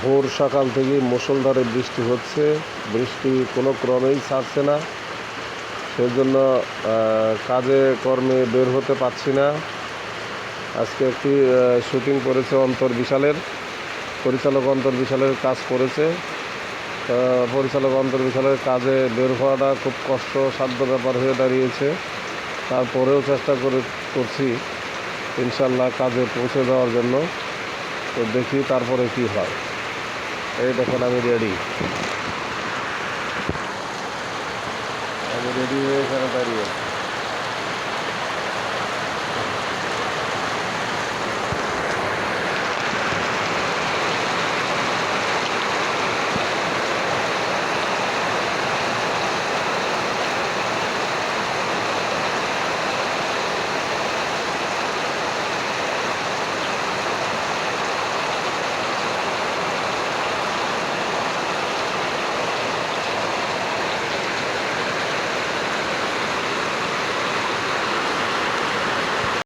ভোর সকাল থেকে মুষলধারে বৃষ্টি হচ্ছে, বৃষ্টি কোনো ক্রমেই ছাড়ছে না। সেজন্য কাজে কর্মে বের হতে পারছি না। আজকে একটি শুটিং করেছে অন্তর বিশালের, পরিচালক অন্তর বিশালের কাজ করেছে। পরিচালক অন্তর বিশালের কাজে বের হওয়াটা খুব কষ্টসাধ্য ব্যাপার হয়ে দাঁড়িয়েছে। তারপরেও চেষ্টা করছি ইনশাল্লাহ কাজে পৌঁছে দেওয়ার জন্য। তো দেখি তারপরে কি হয়। এই দেখেন আমি রেডি হয়ে এখানে দাঁড়িয়ে।